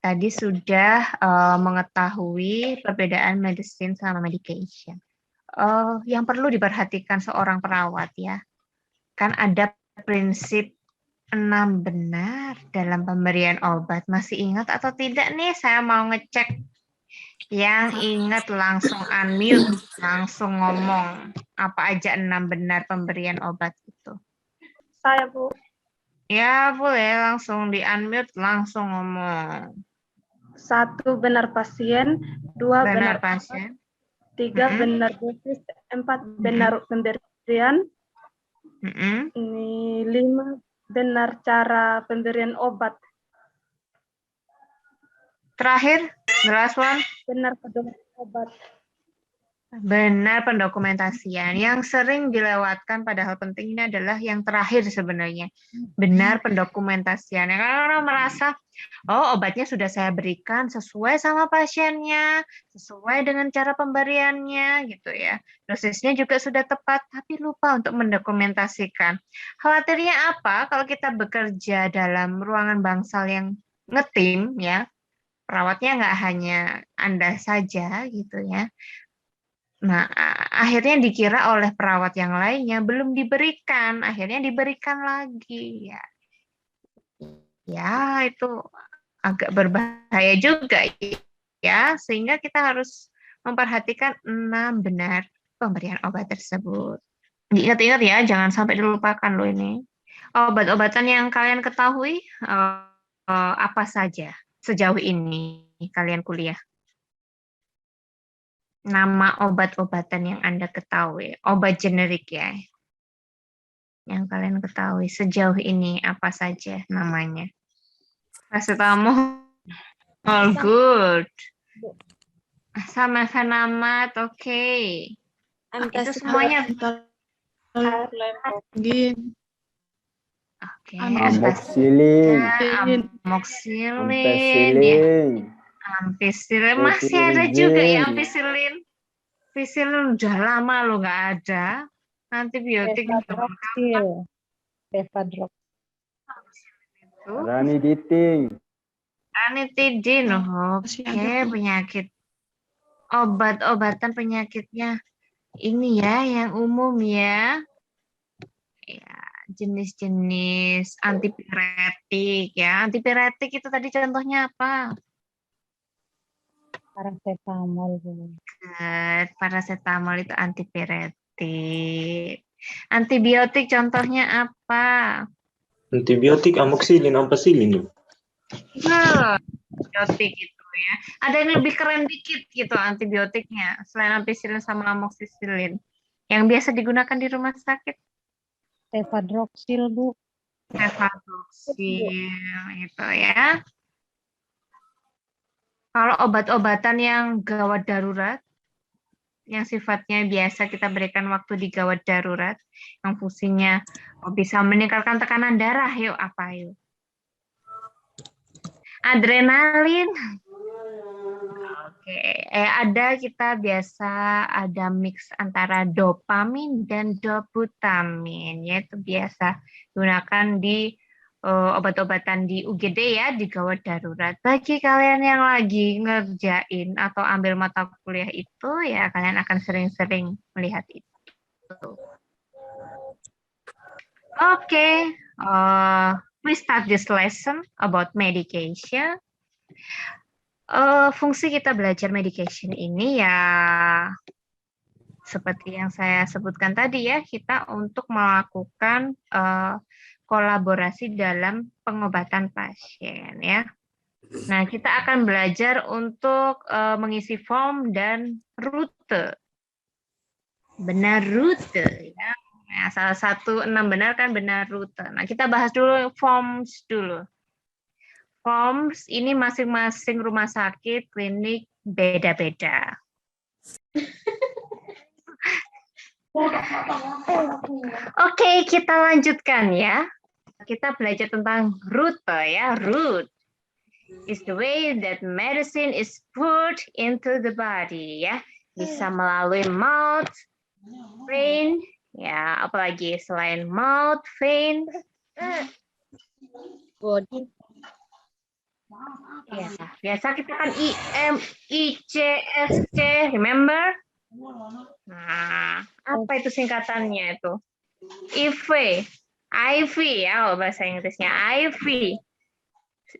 tadi sudah mengetahui perbedaan medicine sama medication. Yang perlu diperhatikan seorang perawat ya, kan ada prinsip 6 benar dalam pemberian obat. Masih ingat atau tidak nih? Saya mau ngecek. Yang ingat langsung unmute, langsung ngomong. Apa aja 6 benar pemberian obat itu? Saya, Bu. Ya, boleh langsung di-unmute, langsung ngomong. 1 benar pasien, 2 benar pasien. 3 benar dosis, 4 benar pemberian, 5 benar cara pemberian obat. Terakhir, the last one. Benar pedoman obat. Benar pendokumentasian. Yang sering dilewatkan padahal penting ini adalah yang terakhir sebenarnya. Benar pendokumentasian. Karena orang merasa, oh obatnya sudah saya berikan sesuai sama pasiennya, sesuai dengan cara pemberiannya gitu ya. Dosisnya juga sudah tepat, tapi lupa untuk mendokumentasikan. Khawatirnya apa kalau kita bekerja dalam ruangan bangsal yang ngetim ya, perawatnya nggak hanya Anda saja gitu ya. Nah, akhirnya dikira oleh perawat yang lainnya belum diberikan, akhirnya diberikan lagi ya. Ya, itu agak berbahaya juga ya, sehingga kita harus memperhatikan 6 benar pemberian obat tersebut. Diingat-ingat ya, jangan sampai dilupakan loh ini. Obat-obatan yang kalian ketahui apa saja sejauh ini kalian kuliah? Nama obat-obatan yang Anda ketahui, obat generik ya, yang kalian ketahui sejauh ini apa saja namanya? Paracetamol, all good. Sama Fanamat, oke. Itu semuanya. Oke, Amoxicillin, ampicillin, masih ada juga ya ampicillin. Ampicillin udah lama lo nggak ada. Antibiotik ranitidin, oke, penyakit obat-obatan penyakitnya ini ya yang umum ya. Ya, jenis-jenis antipiretik ya. Antipiretik itu tadi contohnya apa? Paracetamol. Paracetamol itu antipiretik. Antibiotik contohnya apa? Antibiotik amoxicillin, ampicillin. Antibiotik itu ya. Ada yang lebih keren dikit gitu antibiotiknya selain ampicillin sama amoxicillin. Yang biasa digunakan di rumah sakit. Cefadroxil, Bu. Cefadroxil itu ya. Kalau obat-obatan yang gawat darurat, yang sifatnya biasa kita berikan waktu di gawat darurat, yang fungsinya bisa meningkatkan tekanan darah, yuk apa yuk? Adrenalin. Oke, ada kita biasa ada mix antara dopamin dan doputamin, yaitu biasa gunakan di obat-obatan di UGD ya, di gawat darurat. Bagi kalian yang lagi ngerjain atau ambil mata kuliah itu, ya kalian akan sering-sering melihat itu. Oke, we start this lesson about medication. Fungsi kita belajar medication ini ya seperti yang saya sebutkan tadi ya, kita untuk melakukan kolaborasi dalam pengobatan pasien ya. Nah, kita akan belajar untuk mengisi form dan rute. Benar rute ya. Nah, salah satu 6 benar kan benar rute. Nah, kita bahas dulu forms dulu. Forms ini masing-masing rumah sakit, klinik beda-beda. Oke, kita lanjutkan ya. Kita belajar tentang rute ya. Route is the way that medicine is put into the body ya. Bisa melalui mouth, vein, ya apalagi selain mouth, vein, Ya, biasa kita kan IM, IC, SC, remember? Nah, apa itu singkatannya itu? IV, IV ya, bahasa Inggrisnya IV.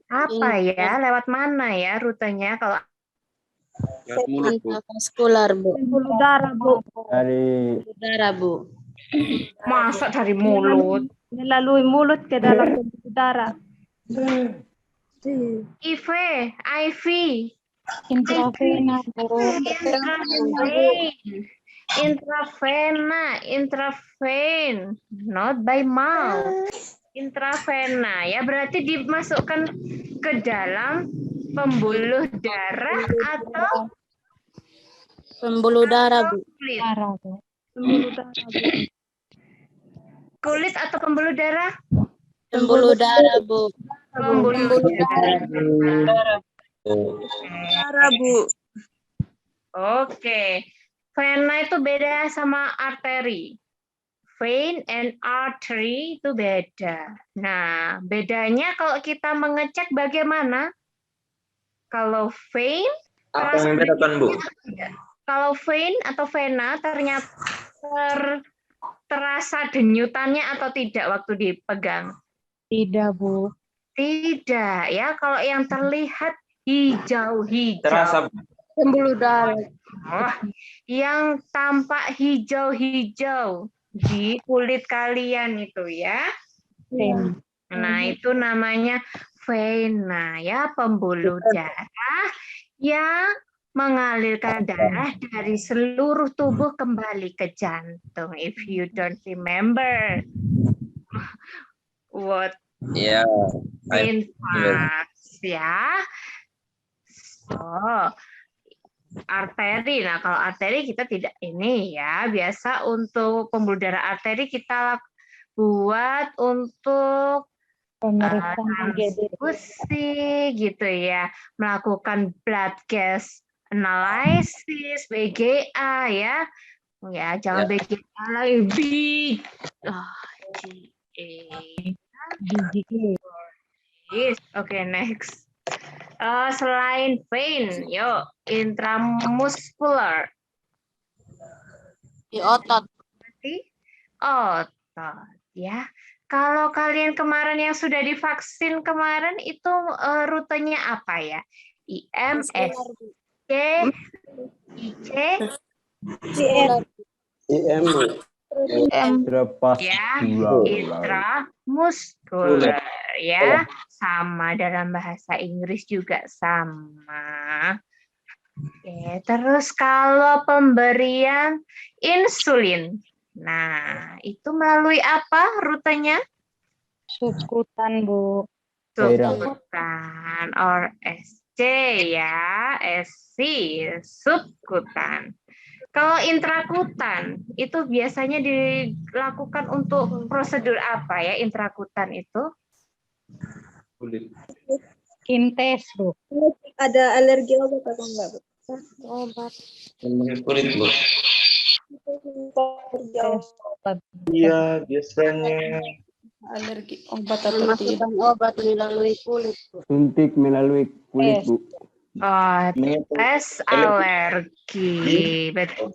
Apa ya? Lewat mana ya rutenya? Kalau Intravaskular, Bu. Pembuluh darah, Bu. Dari Udara, Bu. masa dari mulut? Melalui mulut ke dalam pembuluh darah. IV, IV, Intravena, Bu. intravena, not by mouth. Intravena ya berarti dimasukkan ke dalam pembuluh darah atau Pembuluh darah, Bu. kulit? Darah, Bu. Pembuluh darah, Bu. Kulit atau pembuluh darah? Pembuluh darah, Bu. Pembuluh darah. Darah, Bu. Oke. Vena itu beda sama arteri. Vein and artery itu beda. Nah, bedanya kalau kita mengecek bagaimana? Kalau vein, Apa yang membedakan, Bu? kalau vein atau vena ternyata terasa denyutannya atau tidak waktu dipegang? Tidak, Bu. Tidak ya. Kalau yang terlihat hijau-hijau. Terasa, Bu. Pembuluh darah. Oh, yang tampak hijau-hijau di kulit kalian itu ya. Vena. Nah, itu namanya vena ya, pembuluh darah yang mengalirkan darah dari seluruh tubuh kembali ke jantung. If you don't remember what Ya. influx ya. So, arteri. Nah, kalau arteri kita tidak ini ya. Biasa untuk pembuluh darah arteri kita buat untuk Pemeriksaan IgD. transfusi gitu ya. Melakukan blood gas analysis, BGA ya. Ya, jangan BGA lagi. BGE. Yes. Oke, next. Selain vein, yuk intramuskular. Di otot. Berarti otot ya. Kalau kalian kemarin yang sudah divaksin kemarin itu rutenya apa ya? IM, SC, IC, IM terlepas ya, dua. intramuskular ya, sama dalam bahasa Inggris juga sama. Oke, terus kalau pemberian insulin, nah itu melalui apa rutenya? Subkutan, Bu. Subkutan or SC ya, SC subkutan. Kalau intrakutan itu biasanya dilakukan untuk prosedur apa ya intrakutan itu? Kulit. Skin test, Bu. Ada alergi obat atau enggak, Bu? Obat. Kulit, Bu. Tes obat. Iya, biasanya. Alergi obat atau tidak? Obat melalui kulit, Bu. Suntik melalui kulit, Bu. Oh, tes alergi, betul.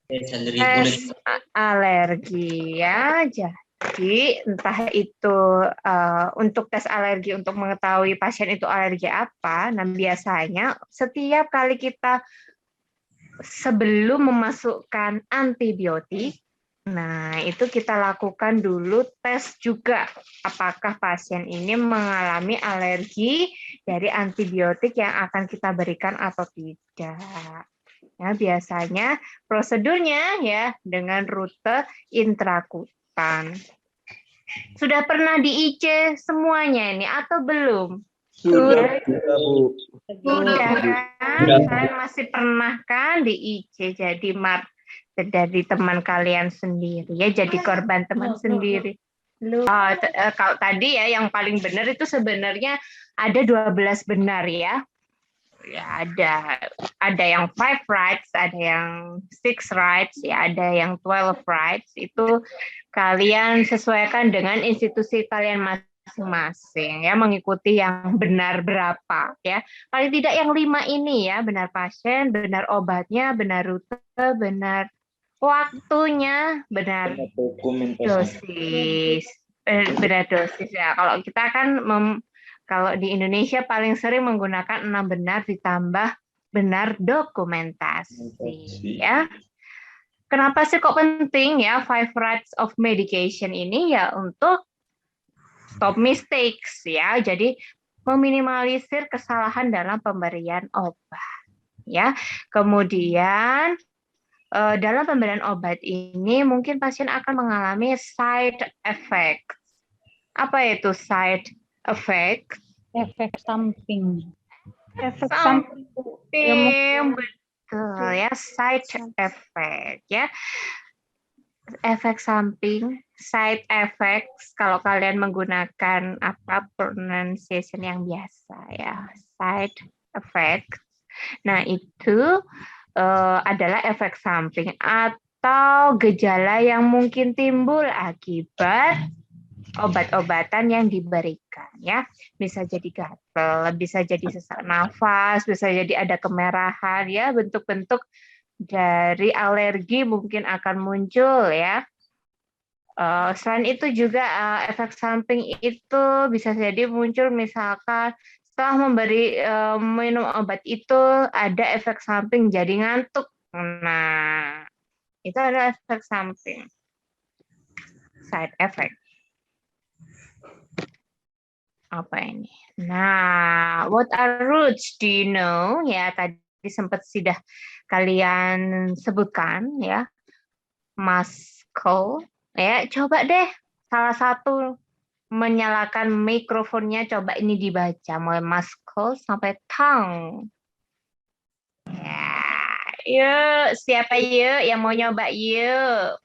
Tes alergi ya. Jadi entah itu untuk tes alergi untuk mengetahui pasien itu alergi apa. Nah biasanya setiap kali kita sebelum memasukkan antibiotik, nah itu kita lakukan dulu tes juga apakah pasien ini mengalami alergi dari antibiotik yang akan kita berikan atau tidak. Ya, biasanya prosedurnya ya dengan rute intrakutan. Sudah pernah di IC semuanya ini atau belum? Sudah, Bu. Sudah kan? Kalian masih pernah kan di IC jadi teman kalian sendiri ya, jadi korban teman sendiri. Kalau tadi ya yang paling benar itu sebenarnya ada 12 benar ya. Ya ada yang 5 rights, ada yang 6 rights, ya ada yang 12 rights. Itu kalian sesuaikan dengan institusi kalian masing-masing ya, mengikuti yang benar berapa ya. Paling tidak yang 5 ini ya, benar pasien, benar obatnya, benar rute, benar waktunya, benar Dokumentasi. dosis. Benar dosis ya. Kalau kita kan kalau di Indonesia paling sering menggunakan 6 benar ditambah benar dokumentasi ya. Kenapa sih kok penting ya 5 rights of medication ini ya, untuk stop mistakes ya. Jadi meminimalisir kesalahan dalam pemberian obat ya. Kemudian dalam pemberian obat ini mungkin pasien akan mengalami side effect. Apa itu side effect? Efek samping. Efek samping. Betul ya, side effect ya. Efek samping, side effects kalau kalian menggunakan pronunciation yang biasa ya, side effect. Nah, itu adalah efek samping atau gejala yang mungkin timbul akibat obat-obatan yang diberikan ya. Bisa jadi gatal, bisa jadi sesak nafas, bisa jadi ada kemerahan ya, bentuk-bentuk dari alergi mungkin akan muncul ya. Selain itu juga efek samping itu bisa jadi muncul misalkan setelah minum obat itu ada efek samping jadi ngantuk. Nah, itu ada efek samping, side effect. Apa ini? Nah, what are roots? Do you know? Ya, tadi sempat sudah kalian sebutkan ya. Muscle. Ya, coba deh salah satu menyalakan mikrofonnya, coba ini dibaca mulai muscle sampai tongue. Ya, yuk, siapa yuk yang mau nyoba yuk?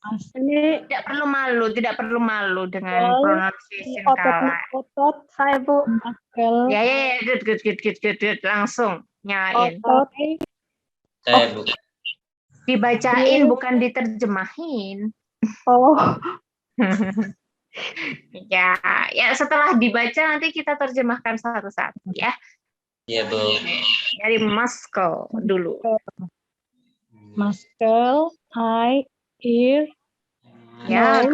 Ini Tidak perlu malu dengan Oh, pronunciation otot saya, Bu. Muscle. Ya, good. Langsung nyalain. Otot. Saya, Bu. Dibacain bukan diterjemahin. Oh, Ya, setelah dibaca nanti kita terjemahkan satu-satu ya. Iya, Bu. Dari muscle dulu. Muscle, eye, ear, Ya,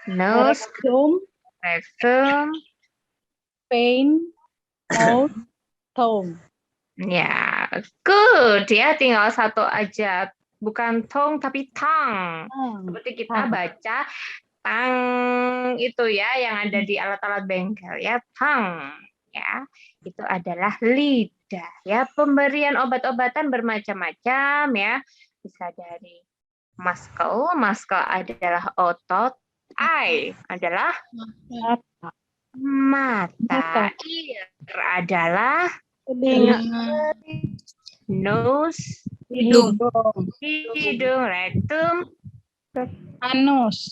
nose, good. Nose, rectum, pain, mouth, tongue. ya, good ya. Tinggal satu aja, bukan tongue tapi tongue. Seperti kita baca tang itu ya, yang ada di alat-alat bengkel ya, tang ya, itu adalah lidah ya. Pemberian obat-obatan bermacam-macam ya, bisa dari muscle adalah otot, eye adalah mata, ear adalah nose, hidung, rectum, Anus,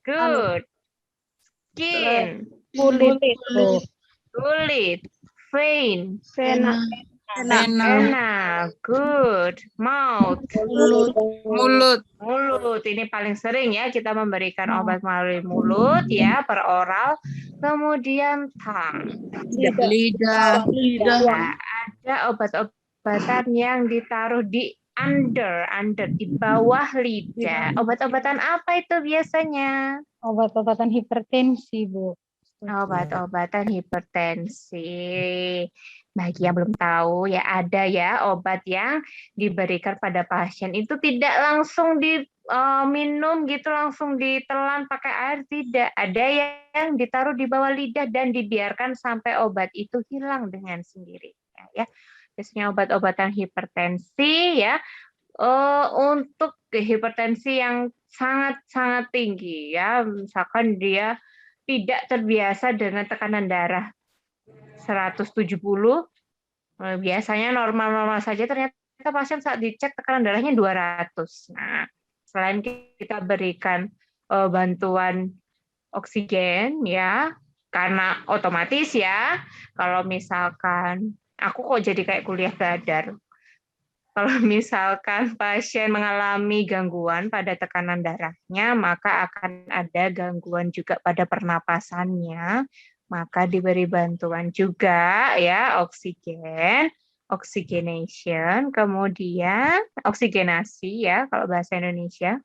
good. Skin, kulit. vein, Vena. good. Mouth, mulut. Ini paling sering ya kita memberikan obat melalui mulut ya, per oral. Kemudian tongue. Lidah. Nah, ada obat-obatan yang ditaruh di under di bawah lidah. Obat-obatan apa itu biasanya? obat-obatan hipertensi, Bu. Obat-obatan hipertensi. Bagi yang belum tahu ya, ada ya obat yang diberikan pada pasien itu tidak langsung diminum gitu, langsung ditelan pakai air, tidak. Ada yang ditaruh di bawah lidah dan dibiarkan sampai obat itu hilang dengan sendirinya ya. Biasanya obat-obatan hipertensi ya, untuk hipertensi yang sangat-sangat tinggi ya, misalkan dia tidak terbiasa dengan tekanan darah 170, biasanya normal-normal saja, ternyata pasien saat dicek tekanan darahnya 200. Nah, selain kita berikan bantuan oksigen ya, karena otomatis ya, kalau misalkan aku kok jadi kayak kuliah badar. Kalau misalkan pasien mengalami gangguan pada tekanan darahnya, maka akan ada gangguan juga pada pernapasannya, maka diberi bantuan juga ya oksigen, oxygenation, kemudian oksigenasi ya kalau bahasa Indonesia.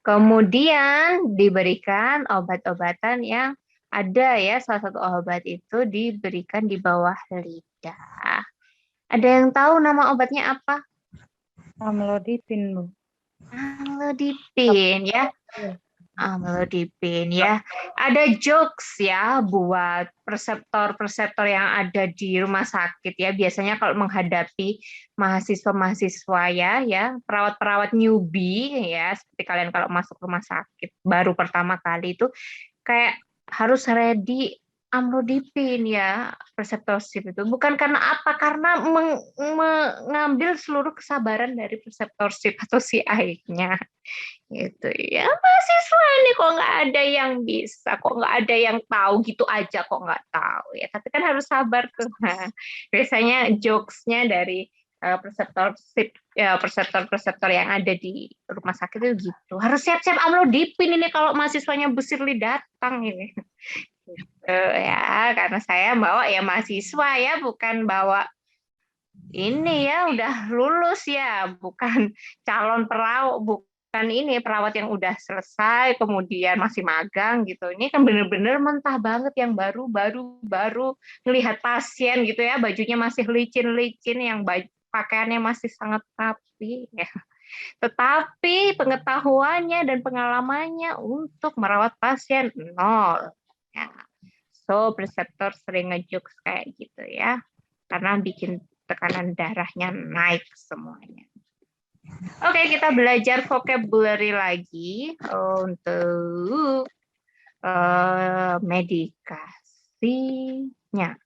Kemudian diberikan obat-obatan yang ada ya, salah satu obat itu diberikan di bawah lidah. Ada yang tahu nama obatnya apa? Amlodipin, Bu. Amlodipin ya. Amlodipin ya. Ada jokes ya buat perseptor-perseptor yang ada di rumah sakit ya. Biasanya kalau menghadapi mahasiswa-mahasiswa ya, perawat-perawat newbie ya, seperti kalian kalau masuk rumah sakit baru pertama kali itu kayak harus ready amlodipin ya, perseptorsip itu. Bukan karena apa? Karena mengambil seluruh kesabaran dari perseptorsip atau CI-nya. Gitu ya, mahasiswa ini kok nggak ada yang bisa, kok nggak ada yang tahu, gitu aja kok nggak tahu ya. Tapi kan harus sabar tuh. Nah, biasanya jokesnya dari perseptorsip ya, perseptor yang ada di rumah sakit itu gitu. Harus siap-siap amlodipin ini kalau mahasiswanya Bu Sirli datang ini. Ya, karena saya bawa ya mahasiswa ya, bukan bawa ini ya udah lulus ya, bukan calon perawat, bukan ini perawat yang udah selesai kemudian masih magang gitu. Ini kan bener-bener mentah banget yang baru ngelihat pasien gitu ya, bajunya masih licin-licin, yang pakaiannya masih sangat rapi ya. Tetapi pengetahuannya dan pengalamannya untuk merawat pasien nol. Ya. So, preseptor sering ngejokes kayak gitu ya, karena bikin tekanan darahnya naik semuanya. Oke, kita belajar vocabulary lagi untuk medikasinya.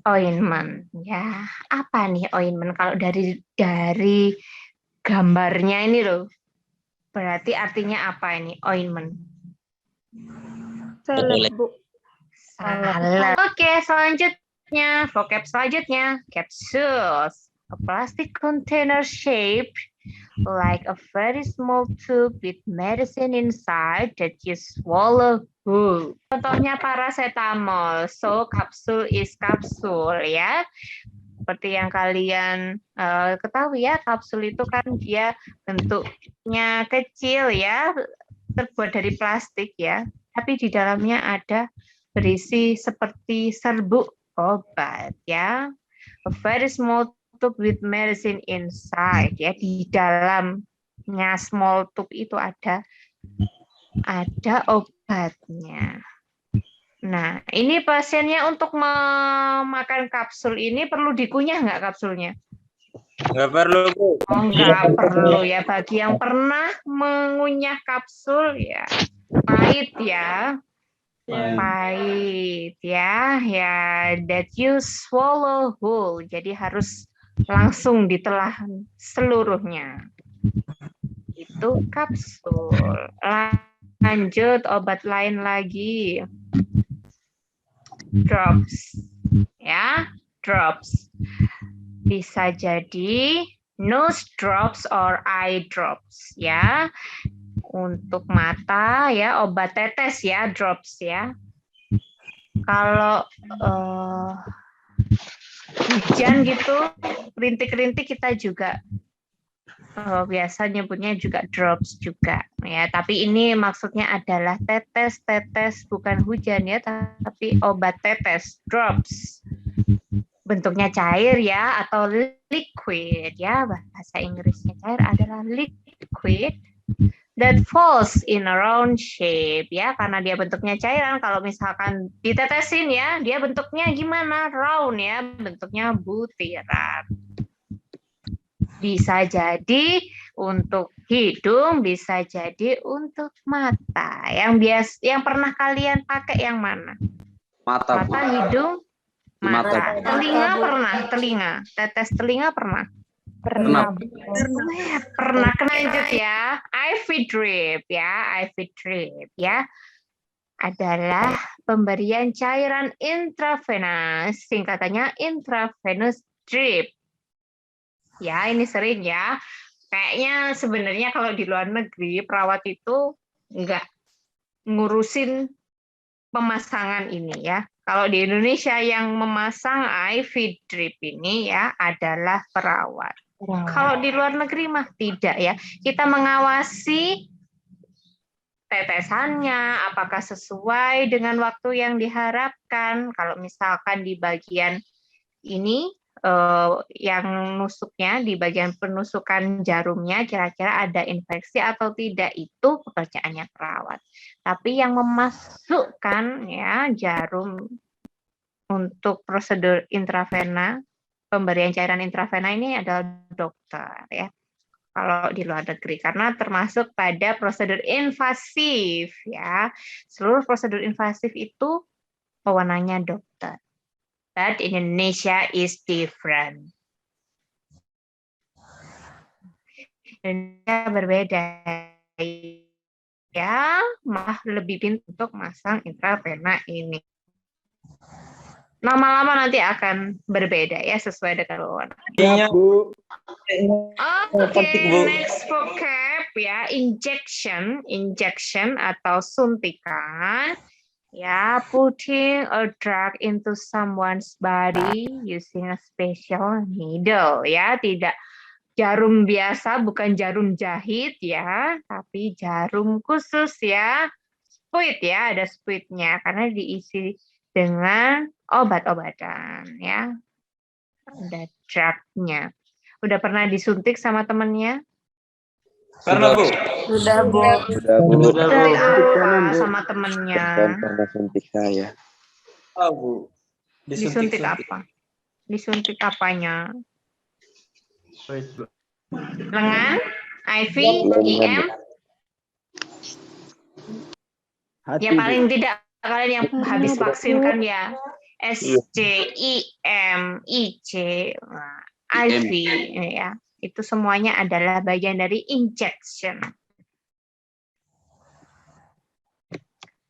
Ointment, ya apa nih ointment? Kalau dari gambarnya ini loh, berarti artinya apa ini ointment? Salep, Bu. Salah. Oke, selanjutnya, vocab selanjutnya, capsules. A plastic container shaped like a very small tube with medicine inside that you swallow whole. Contohnya paracetamol. So, kapsul is kapsul ya. Seperti yang kalian ketahui ya, kapsul itu kan dia bentuknya kecil ya, terbuat dari plastik ya. Tapi di dalamnya ada berisi seperti serbuk obat ya. A very small tube with medicine inside ya. Di dalamnya small tube itu ada obatnya. Nah, ini pasiennya untuk memakan kapsul ini perlu dikunyah nggak kapsulnya? Nggak perlu, Bu. Oh, nggak perlu ya. Bagi yang pernah mengunyah kapsul ya, pahit ya. Pahit ya, that you swallow whole. Jadi harus langsung ditelan seluruhnya. Itu kapsul. Lanjut obat lain lagi. Drops. Ya, drops. Bisa jadi nose drops or eye drops ya. Untuk mata ya, obat tetes ya, drops ya. Kalau hujan gitu, rintik-rintik kita juga biasa nyebutnya juga drops juga ya. Tapi ini maksudnya adalah tetes-tetes, bukan hujan ya, tapi obat tetes, drops. Bentuknya cair ya, atau liquid ya, bahasa Inggrisnya cair adalah liquid. That falls in a round shape ya, karena dia bentuknya cairan. Kalau misalkan ditetesin ya, dia bentuknya gimana? Round ya, bentuknya butiran. Bisa jadi untuk hidung, bisa jadi untuk mata. Yang pernah kalian pakai yang mana? Mata, Bu. Mata, hidung, mata. Mata. Telinga pernah, telinga. Tetes telinga pernah. Pernah. Pernah. Lanjut ya, IV drip ya, IV drip ya. adalah pemberian cairan intravenous, singkatannya intravenous drip. Ya, ini sering ya. Kayaknya sebenarnya kalau di luar negeri perawat itu nggak ngurusin pemasangan ini ya. Kalau di Indonesia yang memasang IV drip ini ya adalah perawat. Kalau di luar negeri mah tidak ya. Kita mengawasi tetesannya apakah sesuai dengan waktu yang diharapkan. Kalau misalkan di bagian ini yang nusuknya di bagian penusukan jarumnya kira-kira ada infeksi atau tidak, itu pekerjaannya perawat. Tapi yang memasukkan ya jarum untuk prosedur intravena, pemberian cairan intravena ini adalah dokter ya. Kalau di luar negeri karena termasuk pada prosedur invasif ya. Seluruh prosedur invasif itu wewenangnya dokter. But in Indonesia is different. Indonesia berbeda ya, malah lebih pintar untuk masang intravena ini. Lama-lama nanti akan berbeda ya sesuai dengan wewenang. Siap, Bu. Oke, next vocab ya, injection atau suntikan. Ya, putting a drug into someone's body using a special needle. Ya, tidak jarum biasa, bukan jarum jahit ya, tapi jarum khusus ya. Spuit ya, ada spuitnya karena diisi dengan obat-obatan ya. Ada drugnya. Udah pernah disuntik sama temennya? Pernah, Bu. Sudah, Bu. Sudah, Bu. Suntik apa Kanan, Bu. sama temennya? Sama suntik saya. Ah, Bu. Disuntik apa? Disuntik apanya? Lengan? IV? IM? Hati, Ya Bu. paling tidak kalian yang habis vaksin kan ya. SC, IM, IC, nah, IV ya. Itu semuanya adalah bagian dari injection.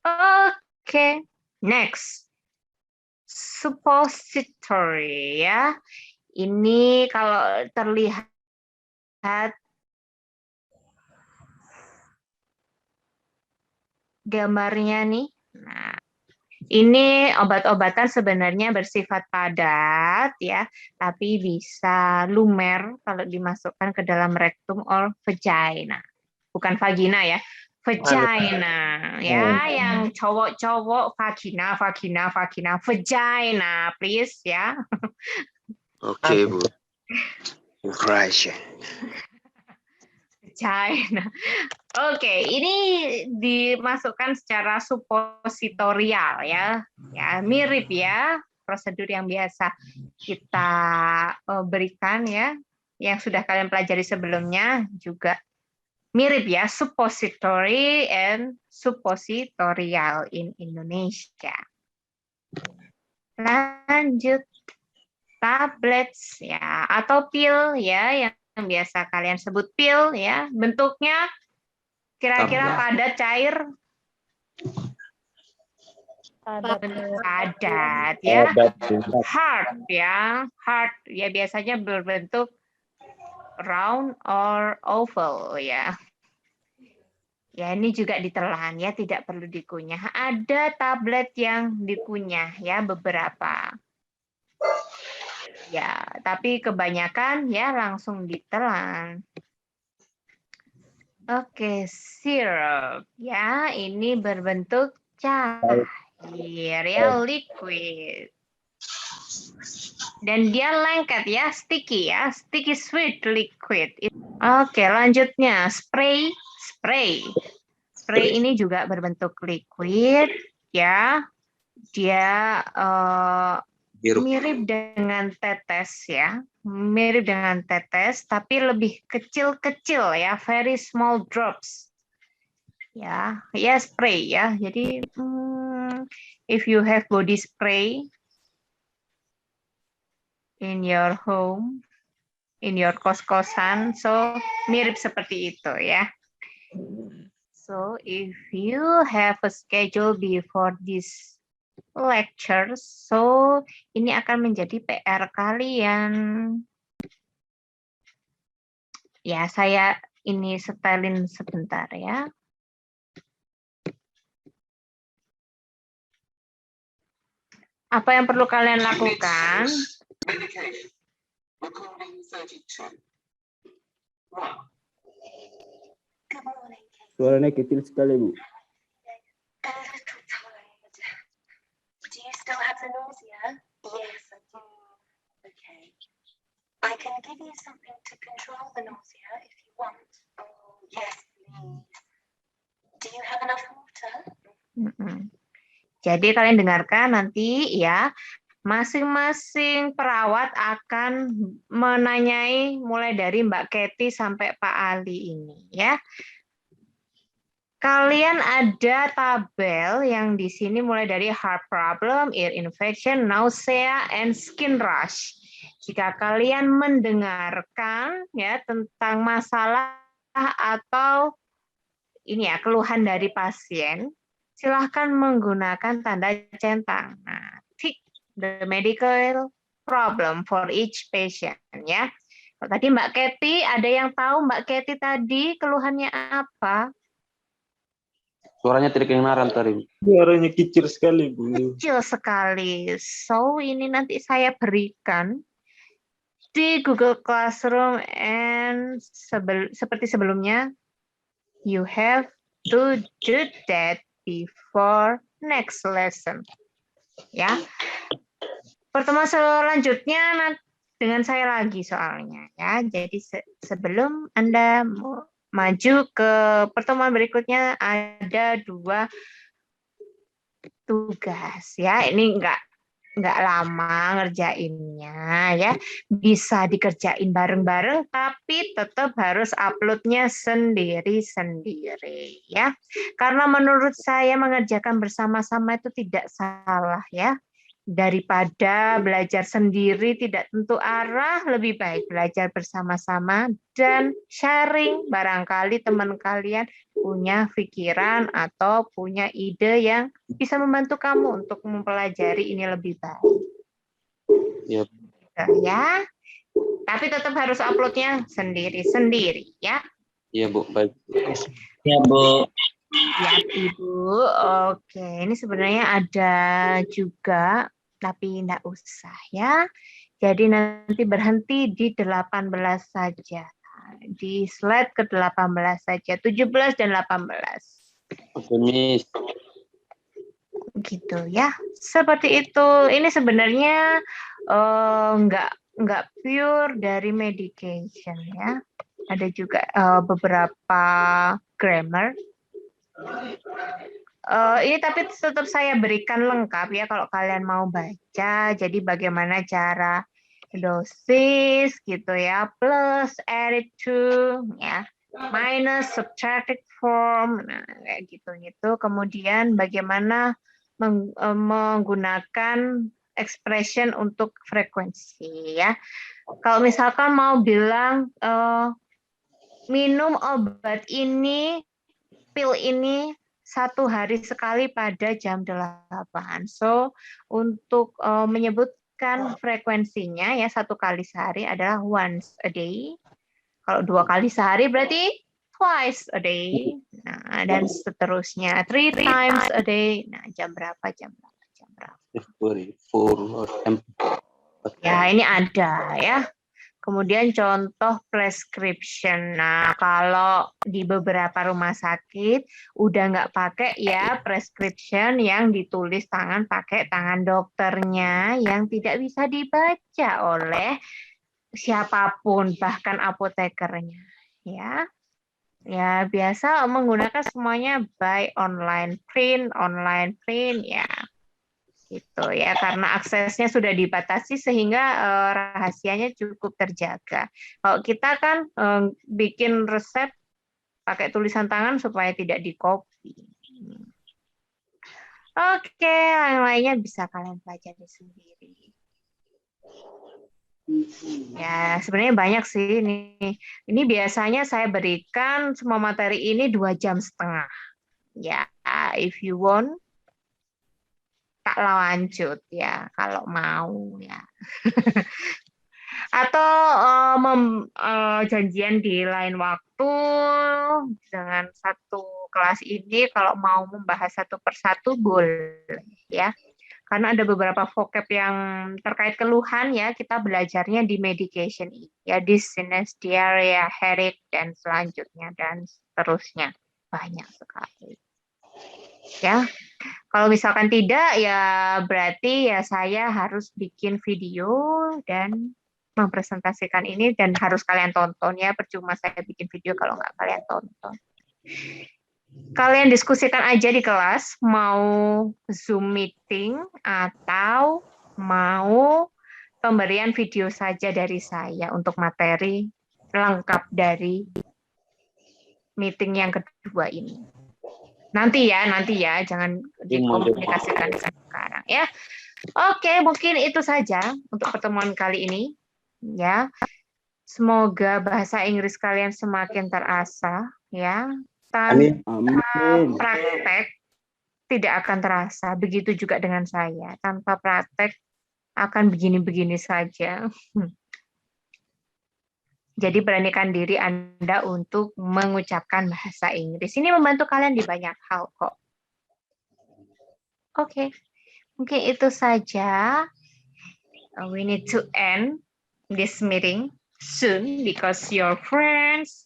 Oke, next. Suppository ya. Ini kalau terlihat gambarnya nih. Nah, ini obat-obatan sebenarnya bersifat padat ya, tapi bisa lumer kalau dimasukkan ke dalam rektum or vagina. Bukan vagina ya, vagina ya, yang cowok-cowok vagina, vagina, please ya. Oke, Bu. Crush. China. Oke, ini dimasukkan secara suppositorial ya. Ya, mirip ya prosedur yang biasa kita berikan ya. Yang sudah kalian pelajari sebelumnya juga mirip ya, suppository and suppositorial in Indonesia. Lanjut, tablets ya atau pil ya yang biasa kalian sebut pil ya, bentuknya kira-kira padat, cair, padat ya, hard ya biasanya berbentuk round or oval ya. Ya ini juga ditelan ya, tidak perlu dikunyah. Ada tablet yang dikunyah ya beberapa. Ya, tapi kebanyakan ya langsung ditelan. Oke, syrup. Ya, ini berbentuk cair ya, liquid. Dan dia lengket ya, sticky sweet liquid. Oke, lanjutnya spray. Spray ini juga berbentuk liquid ya. Dia mirip dengan tetes ya, tapi lebih kecil-kecil ya, very small drops ya, spray ya. Jadi if you have body spray in your home, in your kos-kosan, so mirip seperti itu ya. So if you have a schedule before this lecture, so ini akan menjadi PR kalian. Ya, saya ini setelin sebentar ya. Apa yang perlu kalian lakukan? Suaranya kecil sekali, Bu. Do you still have the nausea? Yes, I do. Okay. I can give you something to control the nausea if you want. Oh, yes, please. Do you have enough water? Jadi kalian dengarkan nanti ya, masing-masing perawat akan menanyai mulai dari Mbak Kety sampai Pak Ali ini ya. Kalian ada tabel yang di sini mulai dari heart problem, ear infection, nausea, and skin rash. Jika kalian mendengarkan ya tentang masalah atau ini ya keluhan dari pasien, silahkan menggunakan tanda centang. Nah, tick the medical problem for each patient ya. Kalau tadi Mbak Kety, ada yang tahu Mbak Kety tadi keluhannya apa? Suaranya tidak kedengaran tadi. Suaranya kecil sekali, Bu. Kecil sekali. So, ini nanti saya berikan di Google Classroom and seperti sebelumnya, you have to do that before next lesson. Ya. Pertemuan selanjutnya dengan saya lagi soalnya ya. Jadi sebelum Anda maju ke pertemuan berikutnya ada 2 tugas ya. Ini enggak lama ngerjainnya ya. Bisa dikerjain bareng-bareng tapi tetap harus uploadnya sendiri-sendiri ya. Karena menurut saya mengerjakan bersama-sama itu tidak salah ya. Daripada belajar sendiri tidak tentu arah, lebih baik belajar bersama-sama dan sharing. Barangkali teman kalian punya pikiran atau punya ide yang bisa membantu kamu untuk mempelajari ini lebih baik. Yep. Ya, tapi tetap harus uploadnya sendiri-sendiri ya. Iya, Bu. Baik. Ya, Bu. Ya, Ibu. Oke, ini sebenarnya ada juga tapi enggak usah ya. Jadi nanti berhenti di 18 saja. Di slide ke-18 saja, 17 dan 18. Oke, Miss. Gitu ya. Seperti itu. Ini sebenarnya enggak pure dari medication ya. Ada juga beberapa grammar. Ini tapi tetap saya berikan lengkap ya kalau kalian mau baca. Jadi bagaimana cara dosis gitu ya, plus, added to, ya, minus, subtracted form, nah kayak gitu. Kemudian bagaimana menggunakan expression untuk frekuensi ya. Kalau misalkan mau bilang minum obat ini, pil ini 1 hari sekali pada jam 8. So, untuk menyebutkan frekuensinya ya 1 kali sehari adalah once a day. Kalau 2 kali sehari berarti twice a day. Nah, dan seterusnya 3 times a day. Nah, jam berapa? Ya, ini ada ya. Kemudian contoh prescription. Nah, kalau di beberapa rumah sakit udah nggak pakai ya prescription yang ditulis pakai tangan dokternya yang tidak bisa dibaca oleh siapapun, bahkan apotekernya. Ya, biasa menggunakan semuanya by online print ya. Gitu ya, karena aksesnya sudah dibatasi sehingga rahasianya cukup terjaga. Kalau kita kan bikin resep pakai tulisan tangan supaya tidak di-copy. Oke, yang lainnya bisa kalian pelajari sendiri. Ya, sebenarnya banyak sih ini. Ini biasanya saya berikan semua materi ini 2,5 jam. Ya, if you want, tak lanjut ya, kalau mau ya. Atau janjian di lain waktu dengan satu kelas ini, kalau mau membahas satu persatu boleh ya. Karena ada beberapa vocab yang terkait keluhan ya, kita belajarnya di medication ya, dizziness, diarrhea, headache, dan selanjutnya dan seterusnya. Banyak sekali. Ya. Kalau misalkan tidak ya berarti ya saya harus bikin video dan mempresentasikan ini dan harus kalian tonton ya, percuma saya bikin video kalau nggak kalian tonton. Kalian diskusikan aja di kelas, mau Zoom meeting atau mau pemberian video saja dari saya untuk materi lengkap dari meeting yang kedua ini. Nanti ya, jangan dikomunikasikan sekarang ya. Oke, mungkin itu saja untuk pertemuan kali ini ya. Semoga bahasa Inggris kalian semakin terasa ya. Amin. Praktek tidak akan terasa. Begitu juga dengan saya. Tanpa praktek akan begini-begini saja. Jadi beranikan diri Anda untuk mengucapkan bahasa Inggris. Ini membantu kalian di banyak hal kok. Oke. Mungkin itu saja. We need to end this meeting soon because your friends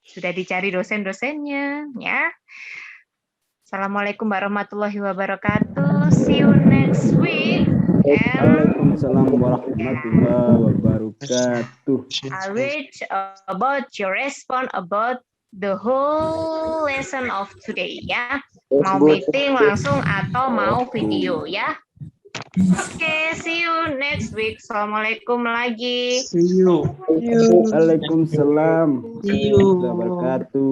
sudah dicari dosen-dosennya, ya. Assalamualaikum warahmatullahi wabarakatuh. See you next week. Waalaikumsalam warahmatullahi wabarakatuh. I wish about your response about the whole lesson of today, ya. Mau meeting langsung atau mau video, ya. Oke, see you next week. Assalamualaikum lagi. See you. Waalaikumsalam warahmatullahi wabarakatuh.